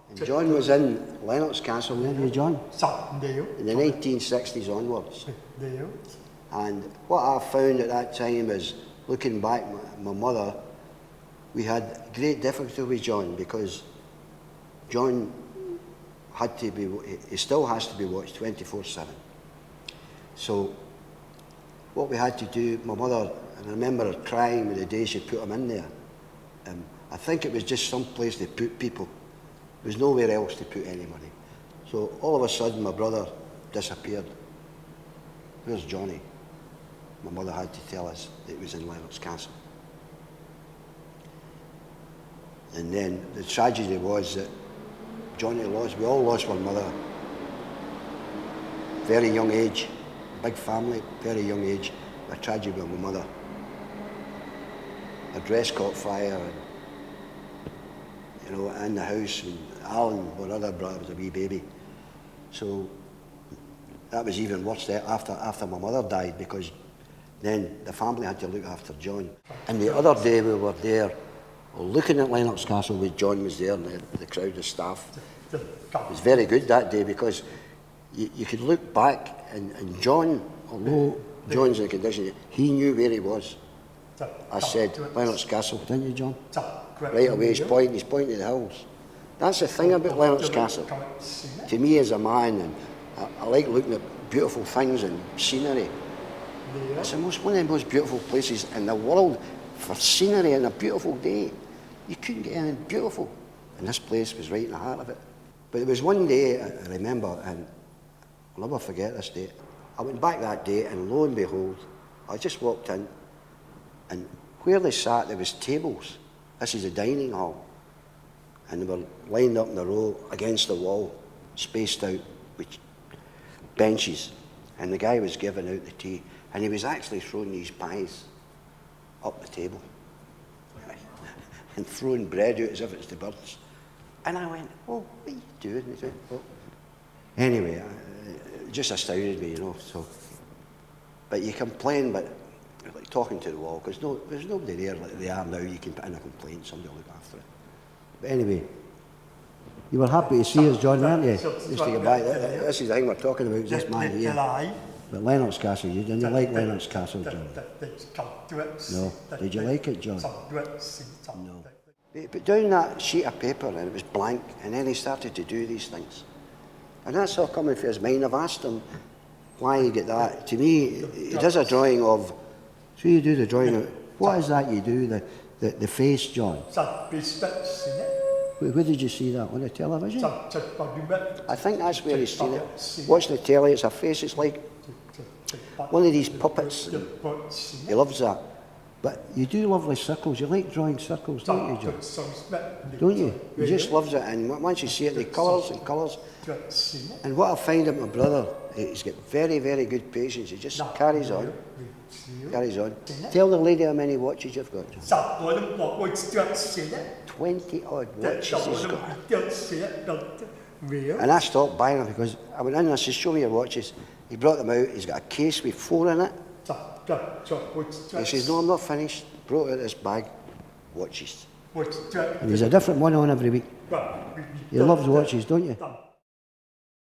And John was in Lennox Castle, weren't you, John? In the 1960s onwards. And what I found at that time is, looking back, my mother, we had great difficulty with John because John had to be, he still has to be watched 24/7. So what we had to do, my mother, and I remember her crying the day she put him in there. I think it was just some place they put people. There was nowhere else to put anybody. So all of a sudden my brother disappeared. Where's Johnny? My mother had to tell us that it was in Lennox Castle. And then the tragedy was that Johnny lost, we all lost one mother. Very young age, big family, very young age. A tragedy with my mother. Her dress caught fire, and, you know, in the house, and Alan, my other brother, was a wee baby. So that was even worse after my mother died, because then the family had to look after John. And the other day we were there, looking at Lennox Castle with John was there, and the crowd of staff. It was very good that day because you could look back, and John, although John's in a condition, he knew where he was. I said, Lennox Castle, didn't you, John? Right away, he's pointing to the hills. That's the thing about Lennox Castle. To me as a man, and I like looking at beautiful things and scenery. It's one of the most beautiful places in the world for scenery and a beautiful day. You couldn't get anything beautiful. And this place was right in the heart of it. But there was one day, I remember, and I'll never forget this day. I went back that day, and lo and behold, I just walked in, and where they sat, there was tables. This is a dining hall. And they were lined up in a row against the wall, spaced out with benches. And the guy was giving out the tea, and he was actually throwing these pies up the table and throwing bread out as if it's the birds. And I went, oh, what are you doing? He said, oh. Anyway, it just astounded me, you know. So, but you complain, but you're like talking to the wall, because there's nobody there like they are now. You can put in a complaint, somebody will look after it. But anyway, you were happy to see us, John, weren't you? Just to get back. This is the thing we're talking about, this man here. But Lennox Castle, didn't you like Lennox Castle, John? No. Did you like it, John? No. He put down that sheet of paper and it was blank, and then he started to do these things. And that's all coming through his mind. I've asked him why he get that. To me, he does a drawing of, so you do the drawing of, what is that you do, the face, John? Where did you see that, on the television? I think that's where he's seen it. Watch the telly, it's a face, it's like one of these puppets. He loves that. But you do lovely circles. You like drawing circles, don't you, John? Don't you? He just loves it, and once you see it, the colours and colours. And what I find about my brother, he's got very, very good patience. He just carries on. Carries on. Tell the lady how many watches you've got, John. 20 odd watches he's got. And I stopped buying them because I went in and I said, show me your watches. He brought them out. He's got a case with 4 in it. He says, no, I'm not finished. Brought out this bag, watches. And there's a different one on every week. You love watches, don't you?